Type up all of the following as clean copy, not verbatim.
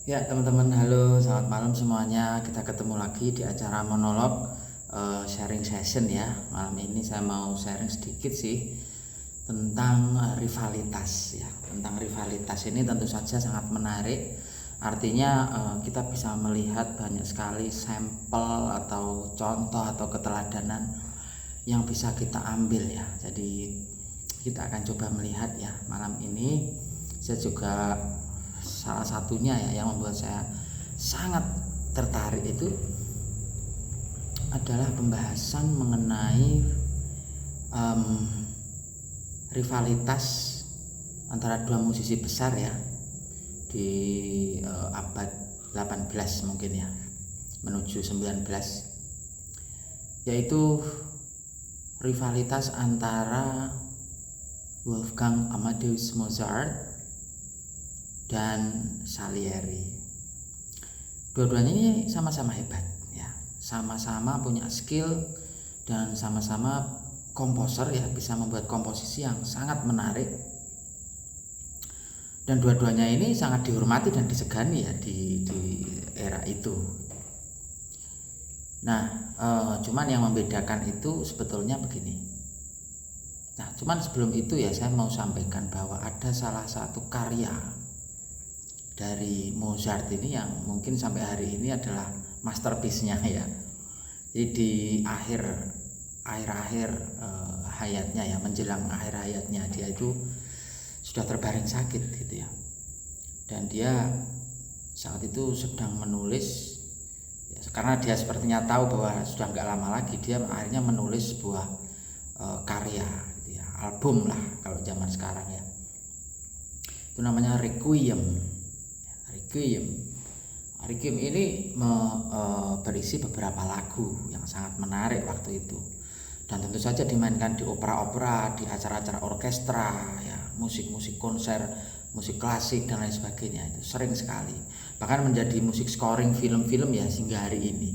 Ya teman-teman, halo, selamat malam semuanya. Kita ketemu lagi di acara monolog sharing session ya. Malam ini saya mau sharing sedikit sih tentang rivalitas ya. Tentang rivalitas ini tentu saja sangat menarik. Artinya kita bisa melihat banyak sekali sampel atau contoh atau keteladanan yang bisa kita ambil ya. Jadi kita akan coba melihat ya malam ini. Saya juga salah satunya ya yang membuat saya sangat tertarik itu adalah pembahasan mengenai um, rivalitas antara dua musisi besar ya di abad 18 mungkin ya menuju 19, yaitu rivalitas antara Wolfgang Amadeus Mozart dan Salieri. Dua-duanya ini sama-sama hebat ya, sama-sama punya skill dan sama-sama komposer ya, bisa membuat komposisi yang sangat menarik. Dan dua-duanya ini sangat dihormati dan disegani ya di era itu. Nah, cuman yang membedakan itu sebetulnya begini. Nah, cuman sebelum itu ya saya mau sampaikan bahwa ada salah satu karya dari Mozart ini yang mungkin sampai hari ini adalah masterpiece-nya ya. Jadi di akhir hayatnya ya, menjelang akhir hayatnya dia itu sudah terbaring sakit gitu ya. Dan dia saat itu sedang menulis ya, karena dia sepertinya tahu bahwa sudah nggak lama lagi, dia akhirnya menulis sebuah karya gitu ya, album lah kalau zaman sekarang ya. Itu namanya Requiem. Requiem ini berisi beberapa lagu yang sangat menarik waktu itu, dan tentu saja dimainkan di opera-opera, di acara-acara orkestra ya, musik-musik konser, musik klasik dan lain sebagainya. Itu sering sekali, bahkan menjadi musik scoring film-film ya hingga hari ini.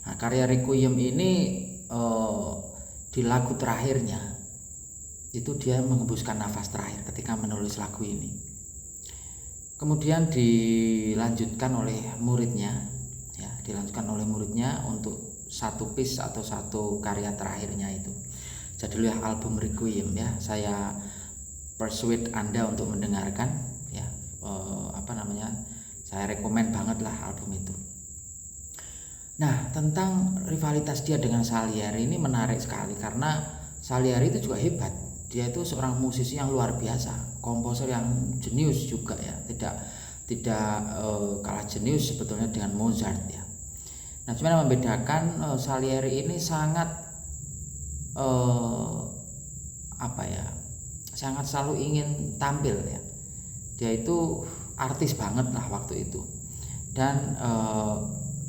Nah, karya Requiem ini di lagu terakhirnya itu dia mengembuskan nafas terakhir ketika menulis lagu ini. Kemudian dilanjutkan oleh muridnya ya, untuk satu piece atau satu karya terakhirnya itu. Jadilah album Requiem ya. Saya persuade Anda untuk mendengarkan ya, saya rekomen banget lah album itu. Nah, tentang rivalitas dia dengan Salieri ini menarik sekali karena Salieri itu juga hebat. Dia itu seorang musisi yang luar biasa, komposer yang jenius juga ya, tidak kalah jenius sebetulnya dengan Mozart ya. Nah, cuma yang membedakan Salieri ini sangat sangat selalu ingin tampil ya. Dia itu artis banget lah waktu itu, dan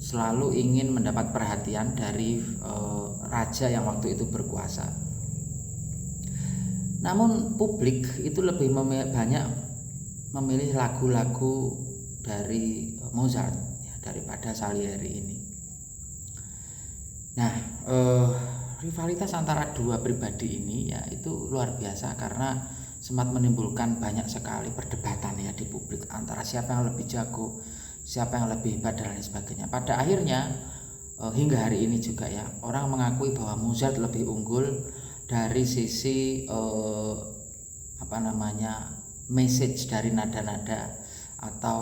selalu ingin mendapat perhatian dari raja yang waktu itu berkuasa. Namun publik itu lebih banyak memilih lagu-lagu dari Mozart ya, daripada Salieri ini. Nah, rivalitas antara dua pribadi ini ya itu luar biasa karena sempat menimbulkan banyak sekali perdebatan ya di publik antara siapa yang lebih jago, siapa yang lebih hebat dan lain sebagainya. Pada akhirnya hingga hari ini juga ya, orang mengakui bahwa Mozart lebih unggul dari sisi message dari nada-nada atau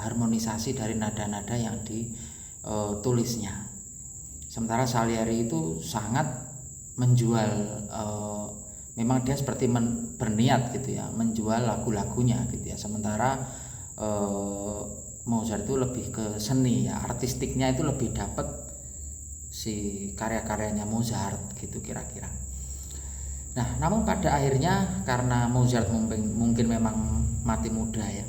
harmonisasi dari nada-nada yang ditulisnya. Sementara Salieri itu sangat menjual, memang dia seperti berniat gitu ya, menjual lagu-lagunya gitu ya. Sementara Mozart itu lebih ke seni ya, artistiknya itu lebih dapat si karya-karyanya Mozart gitu kira-kira. Nah, namun pada akhirnya karena Mozart mungkin memang mati muda ya,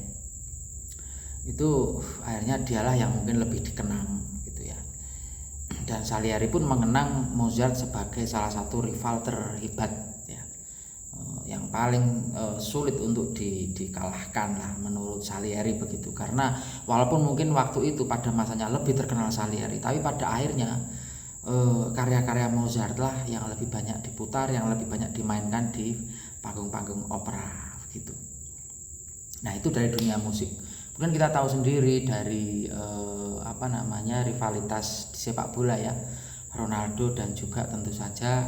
itu akhirnya dialah yang mungkin lebih dikenang gitu ya. Dan Salieri pun mengenang Mozart sebagai salah satu rival terhebat ya, yang paling sulit untuk dikalahkan lah menurut Salieri begitu. Karena walaupun mungkin waktu itu pada masanya lebih terkenal Salieri, tapi pada akhirnya karya-karya Mozart lah yang lebih banyak diputar, yang lebih banyak dimainkan di panggung-panggung opera gitu. Nah, itu dari dunia musik. Mungkin kita tahu sendiri dari rivalitas di sepak bola ya, Ronaldo dan juga tentu saja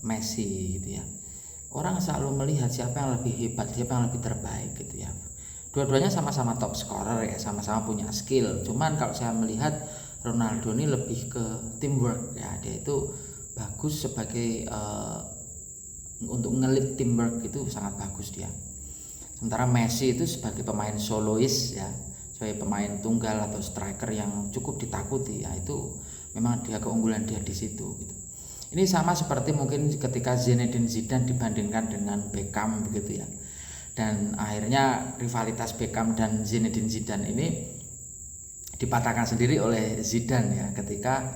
Messi gitu ya. Orang selalu melihat siapa yang lebih hebat, siapa yang lebih terbaik gitu ya. Dua-duanya sama-sama top scorer ya, sama-sama punya skill. Cuman kalau saya melihat Ronaldo ini lebih ke teamwork ya, dia itu bagus sebagai untuk ngelit teamwork itu sangat bagus dia. Sementara Messi itu sebagai pemain solois ya, sebagai pemain tunggal atau striker yang cukup ditakuti ya, itu memang dia keunggulan dia di situ gitu. Ini sama seperti mungkin ketika Zinedine Zidane dibandingkan dengan Beckham begitu ya. Dan akhirnya rivalitas Beckham dan Zinedine Zidane ini dipatahkan sendiri oleh Zidane ya, ketika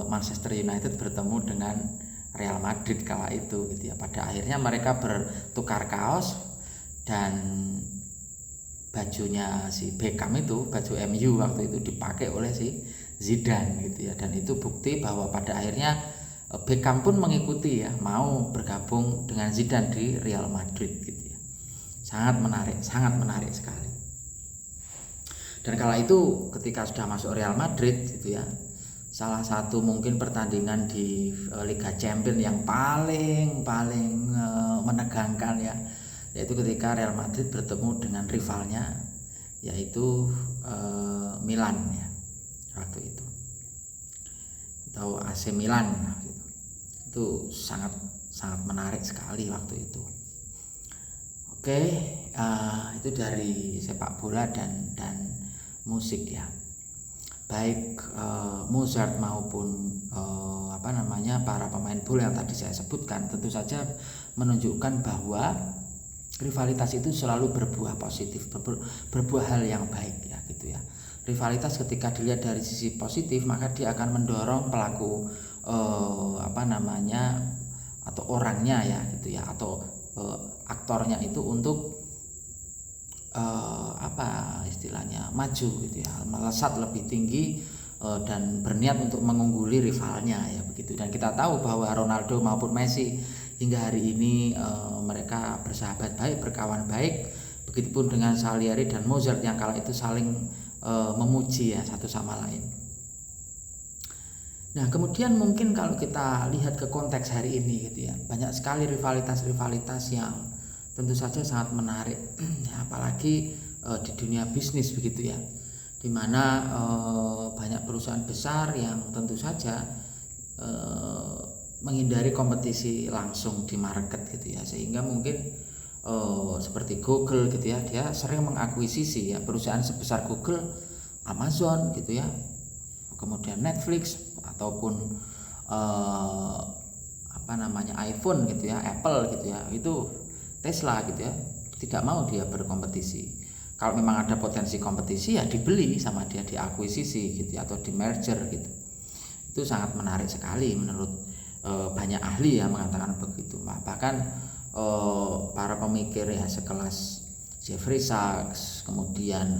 Manchester United bertemu dengan Real Madrid kala itu gitu ya. Pada akhirnya mereka bertukar kaos dan bajunya si Beckham itu, baju MU waktu itu dipakai oleh si Zidane gitu ya. Dan itu bukti bahwa pada akhirnya Beckham pun mengikuti ya, mau bergabung dengan Zidane di Real Madrid gitu ya. Sangat menarik sekali. Dan kala itu ketika sudah masuk Real Madrid gitu ya, salah satu mungkin pertandingan di Liga Champions yang paling menegangkan ya, yaitu ketika Real Madrid bertemu dengan rivalnya yaitu Milan ya waktu itu, atau AC Milan gitu. Itu sangat menarik sekali waktu itu. Oke, itu dari sepak bola dan musik ya. Baik Mozart maupun para pemain bola yang tadi saya sebutkan tentu saja menunjukkan bahwa rivalitas itu selalu berbuah positif, berbuah hal yang baik ya gitu ya. Rivalitas ketika dilihat dari sisi positif, maka dia akan mendorong pelaku atau orangnya ya gitu ya, atau aktornya itu untuk maju gitu ya, melesat lebih tinggi dan berniat untuk mengungguli rivalnya ya begitu. Dan kita tahu bahwa Ronaldo maupun Messi hingga hari ini mereka bersahabat baik, berkawan baik. Begitupun dengan Salieri dan Mozart yang kala itu saling memuji ya satu sama lain. Nah, kemudian mungkin kalau kita lihat ke konteks hari ini gitu ya, banyak sekali rivalitas yang tentu saja sangat menarik, apalagi di dunia bisnis begitu ya, dimana banyak perusahaan besar yang tentu saja menghindari kompetisi langsung di market gitu ya, sehingga mungkin seperti Google gitu ya, dia sering mengakuisisi ya perusahaan sebesar Google, Amazon gitu ya, kemudian Netflix ataupun iPhone gitu ya, Apple gitu ya, itu Tesla gitu ya, tidak mau dia berkompetisi. Kalau memang ada potensi kompetisi ya dibeli sama dia, diakuisisi gitu ya, atau di merger gitu. Itu sangat menarik sekali menurut banyak ahli ya mengatakan begitu. Bahkan para pemikir ya sekelas Jeffrey Sachs, kemudian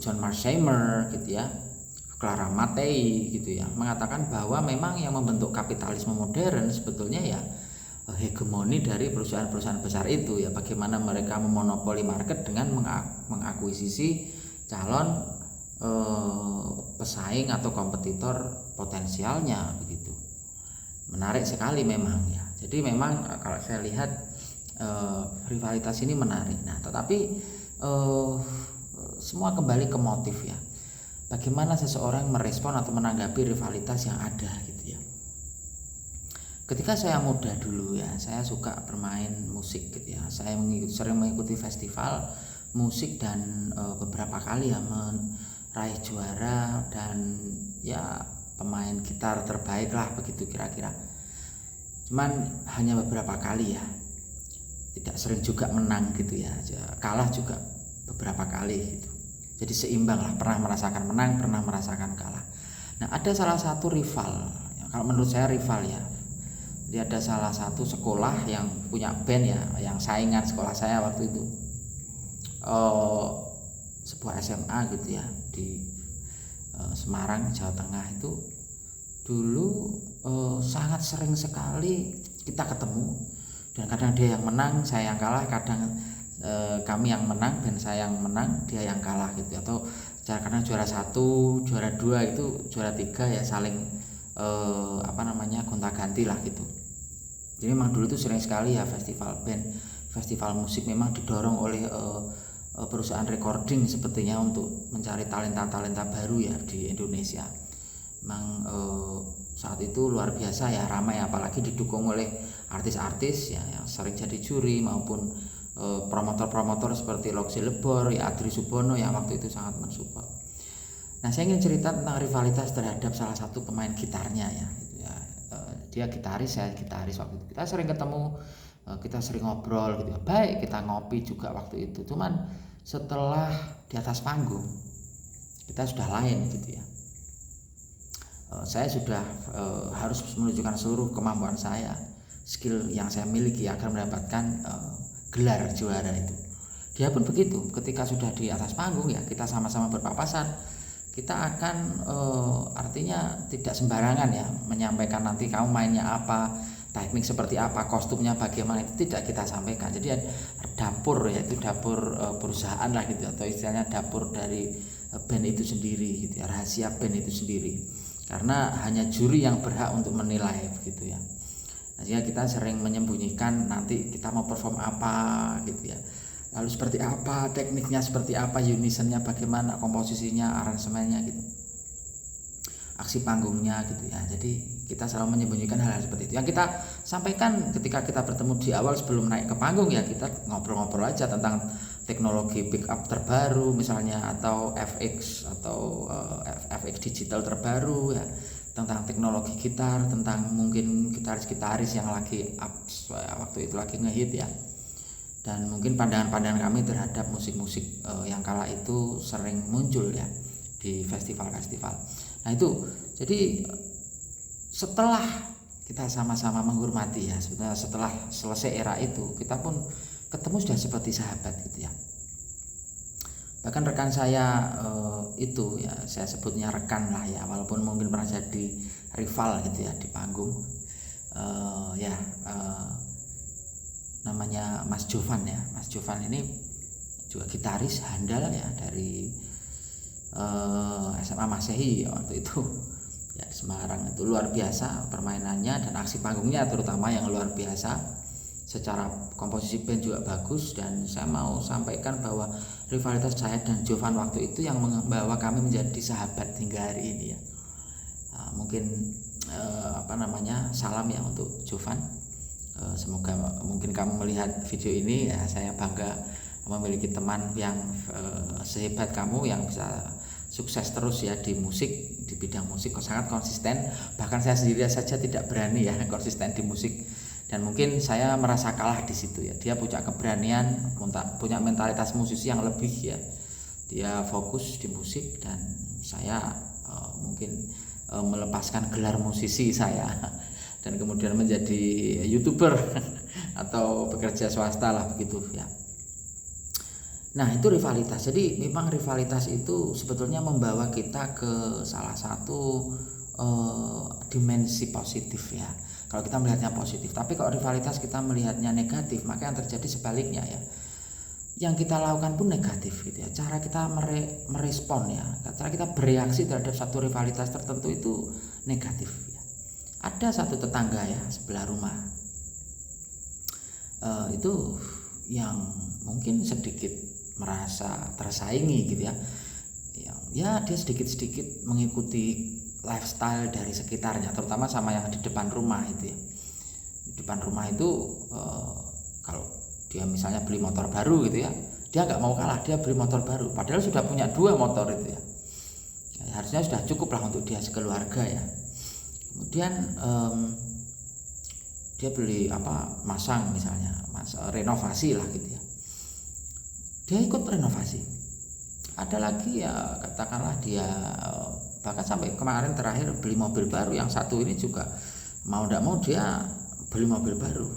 John Mearsheimer gitu ya, Clara Mattei gitu ya, mengatakan bahwa memang yang membentuk kapitalisme modern sebetulnya ya hegemoni dari perusahaan-perusahaan besar itu ya, bagaimana mereka memonopoli market dengan mengakuisisi calon pesaing atau kompetitor potensialnya begitu. Menarik sekali memang ya. Jadi memang kalau saya lihat rivalitas ini menarik. Nah, tetapi semua kembali ke motif ya. Bagaimana seseorang merespon atau menanggapi rivalitas yang ada gitu ya. Ketika saya muda dulu ya, saya suka bermain musik gitu ya. Saya sering mengikuti festival musik dan beberapa kali ya meraih juara dan ya pemain gitar terbaik lah begitu kira-kira. Cuman hanya beberapa kali ya. Tidak sering juga menang gitu ya. Kalah juga beberapa kali gitu. Jadi seimbang lah, pernah merasakan menang, pernah merasakan kalah. Nah, ada salah satu rival, kalau menurut saya rival ya. Jadi ada salah satu sekolah yang punya band ya, yang saingan sekolah saya waktu itu. Sebuah SMA gitu ya di Semarang, Jawa Tengah itu dulu sangat sering sekali kita ketemu Dan kadang dia yang menang, saya yang kalah, kadang kami yang menang dan saya yang menang, dia yang kalah gitu. Atau kadang juara 1, juara 2 itu, juara 3 ya saling gonta-ganti lah gitu. Jadi memang dulu itu sering sekali ya festival band, festival musik memang didorong oleh perusahaan recording sepertinya untuk mencari talenta-talenta baru ya di Indonesia. Memang saat itu luar biasa ya, ramai, apalagi didukung oleh artis-artis ya yang sering jadi juri maupun promotor-promotor seperti Loxi Lebor ya, Adri Subono yang waktu itu sangat mensupport. Nah, saya ingin cerita tentang rivalitas terhadap salah satu pemain gitarnya ya, gitu ya. Dia gitaris, saya gitaris waktu itu. Kita sering ketemu, kita sering ngobrol gitu ya. Baik, kita ngopi juga waktu itu. Cuman setelah di atas panggung kita sudah lain gitu ya. Saya sudah harus menunjukkan seluruh kemampuan saya, skill yang saya miliki agar mendapatkan gelar juara itu. Dia pun begitu, ketika sudah di atas panggung ya kita sama-sama berpapasan. Kita akan artinya tidak sembarangan ya menyampaikan nanti kamu mainnya apa, teknik seperti apa, kostumnya bagaimana, itu tidak kita sampaikan. Jadi dapur ya, itu dapur perusahaan lah gitu, atau istilahnya dapur dari band itu sendiri gitu ya, rahasia band itu sendiri. Karena hanya juri yang berhak untuk menilai gitu ya. Nah, sehingga kita sering menyembunyikan nanti kita mau perform apa gitu ya. Lalu seperti apa, tekniknya seperti apa, unisonnya bagaimana, komposisinya, aransemennya gitu, aksi panggungnya gitu ya. Jadi kita selalu menyembunyikan hal-hal seperti itu. Yang kita sampaikan ketika kita bertemu di awal sebelum naik ke panggung ya, kita ngobrol-ngobrol aja tentang teknologi pickup terbaru misalnya, atau FX atau FX digital terbaru ya, tentang teknologi gitar, tentang mungkin gitaris-gitaris yang lagi waktu itu lagi ngehit ya. Dan mungkin pandangan-pandangan kami terhadap musik-musik yang kala itu sering muncul ya di festival-festival. Nah itu, jadi setelah kita sama-sama menghormati ya, sebenarnya setelah selesai era itu kita pun ketemu sudah seperti sahabat gitu ya. Bahkan rekan saya itu ya, saya sebutnya rekan lah ya, walaupun mungkin pernah jadi rival gitu ya di panggung. Namanya Mas Jovan ya. Mas Jovan ini juga gitaris handal ya dari SMA Masehi ya, waktu itu ya, Semarang. Itu luar biasa permainannya dan aksi panggungnya terutama yang luar biasa. Secara komposisi band juga bagus, dan saya mau sampaikan bahwa rivalitas saya dan Jovan waktu itu yang membawa kami menjadi sahabat hingga hari ini ya. Mungkin salam ya untuk Jovan. Semoga mungkin kamu melihat video ini ya, saya bangga memiliki teman yang sehebat kamu, yang bisa sukses terus ya di musik, di bidang musik, sangat konsisten. Bahkan saya sendiri saja tidak berani ya konsisten di musik, dan mungkin saya merasa kalah di situ ya. Dia punya keberanian, punya mentalitas musisi yang lebih ya. Dia fokus di musik, dan saya mungkin melepaskan gelar musisi saya dan kemudian menjadi YouTuber atau bekerja swasta lah begitu ya. Nah, itu rivalitas. Jadi memang rivalitas itu sebetulnya membawa kita ke salah satu dimensi positif ya, kalau kita melihatnya positif. Tapi kalau rivalitas kita melihatnya negatif, maka yang terjadi sebaliknya ya, yang kita lakukan pun negatif gitu ya. Cara kita merespon ya, cara kita bereaksi terhadap satu rivalitas tertentu itu negatif ya. Ada satu tetangga ya sebelah rumah itu yang mungkin sedikit merasa tersaingi gitu ya. Ya dia sedikit-sedikit mengikuti lifestyle dari sekitarnya, terutama sama yang di depan rumah itu ya. Di depan rumah itu kalau dia misalnya beli motor baru gitu ya, dia nggak mau kalah, dia beli motor baru padahal sudah punya 2 motor itu ya. Harusnya sudah cukup lah untuk dia sekeluarga ya. Kemudian dia beli masang misalnya, renovasi lah gitu ya, dia ikut renovasi. Ada lagi ya, katakanlah dia bahkan sampai kemarin terakhir beli mobil baru. Yang satu ini juga mau tidak mau dia beli mobil baru.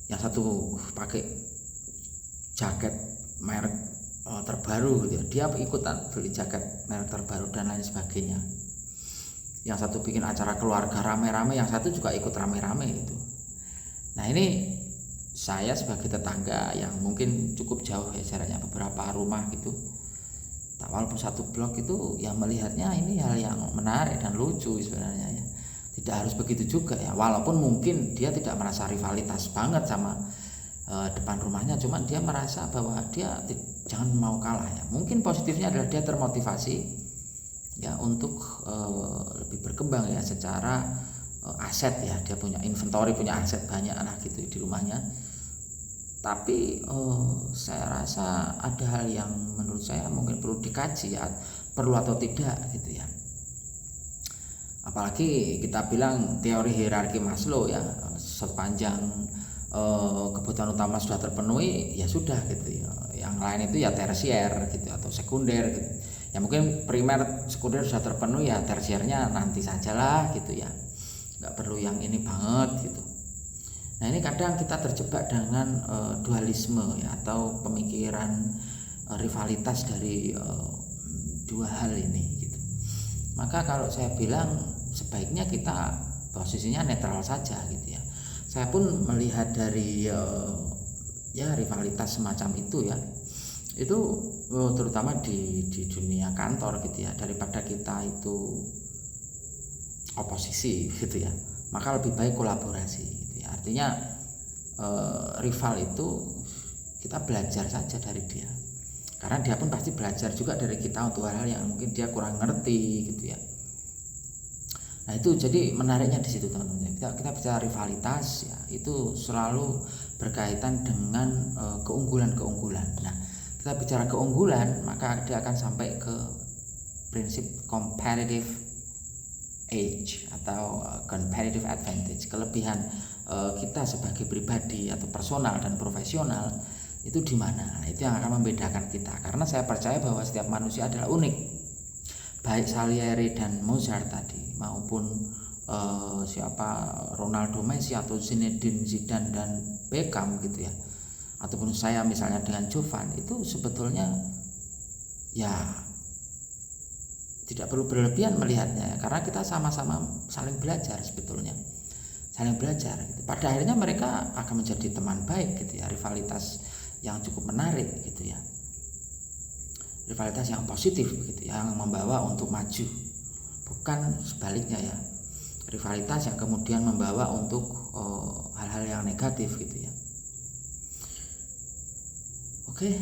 Yang satu pakai jaket merek terbaru gitu ya, dia ikutan beli jaket merek terbaru dan lain sebagainya. Yang satu bikin acara keluarga rame-rame, yang satu juga ikut rame-rame gitu. Nah ini saya sebagai tetangga yang mungkin cukup jauh ya jaraknya beberapa rumah gitu, walaupun satu blok itu ya melihatnya ini hal yang menarik dan lucu sebenarnya ya. Tidak harus begitu juga ya, walaupun mungkin dia tidak merasa rivalitas banget sama depan rumahnya, cuman dia merasa bahwa dia jangan mau kalah ya. Mungkin positifnya adalah dia termotivasi ya untuk lebih berkembang ya secara aset ya, dia punya inventory, punya aset banyak lah gitu di rumahnya. Tapi saya rasa ada hal yang menurut saya mungkin perlu dikaji ya, perlu atau tidak gitu ya. Apalagi kita bilang teori hierarki Maslow ya, sepanjang kebutuhan utama sudah terpenuhi ya sudah gitu ya. Yang lain itu ya tersier gitu atau sekunder gitu. Ya mungkin primer sekunder sudah terpenuhi ya tersiernya nanti sajalah gitu ya. Nggak perlu yang ini banget gitu. Nah ini kadang kita terjebak dengan dualisme ya, atau pemikiran rivalitas dari dua hal ini gitu. Maka kalau saya bilang sebaiknya kita posisinya netral saja gitu ya. Saya pun melihat dari ya rivalitas semacam itu ya, itu terutama di dunia kantor gitu ya, daripada kita itu oposisi gitu ya, maka lebih baik kolaborasi gitu ya. Artinya rival itu kita belajar saja dari dia, karena dia pun pasti belajar juga dari kita untuk hal-hal yang mungkin dia kurang ngerti gitu ya. Nah itu jadi menariknya di situ teman-teman. Kita bicara rivalitas ya, itu selalu berkaitan dengan keunggulan-keunggulan. Nah kita bicara keunggulan, maka dia akan sampai ke prinsip competitive edge atau competitive advantage, kelebihan kita sebagai pribadi atau personal dan profesional itu di mana. Nah, itu yang akan membedakan kita, karena saya percaya bahwa setiap manusia adalah unik. Baik Salieri dan Mozart tadi maupun Ronaldo, Messi atau Zinedine Zidane dan Beckham gitu ya, ataupun saya misalnya dengan Jovan, itu sebetulnya ya tidak perlu berlebihan melihatnya ya, karena kita sama-sama saling belajar sebetulnya, saling belajar gitu. Pada akhirnya mereka akan menjadi teman baik gitu ya, rivalitas yang cukup menarik gitu ya, rivalitas yang positif begitu, yang membawa untuk maju, bukan sebaliknya ya, rivalitas yang kemudian membawa untuk hal-hal yang negatif gitu ya. Oke,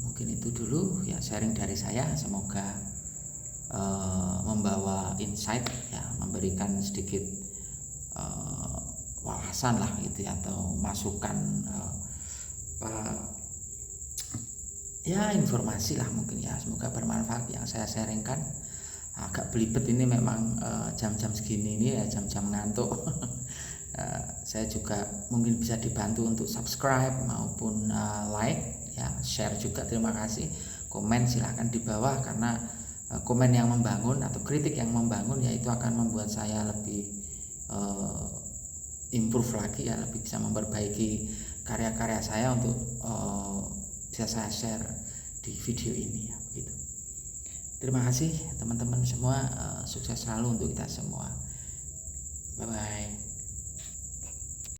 mungkin itu dulu ya sharing dari saya, semoga membawa insight ya, memberikan sedikit wawasan lah gitu ya, atau masukan ya informasi lah mungkin ya, semoga bermanfaat yang saya sharingkan. Agak belibet ini memang jam-jam segini ini ya, jam-jam ngantuk. Saya juga mungkin bisa dibantu untuk subscribe maupun like ya, share juga, terima kasih. Komen silahkan di bawah, karena komen yang membangun atau kritik yang membangun ya, itu akan membuat saya lebih improve lagi ya, lebih bisa memperbaiki karya-karya saya untuk bisa saya share di video ini ya begitu. Terima kasih teman-teman semua, sukses selalu untuk kita semua. Bye bye.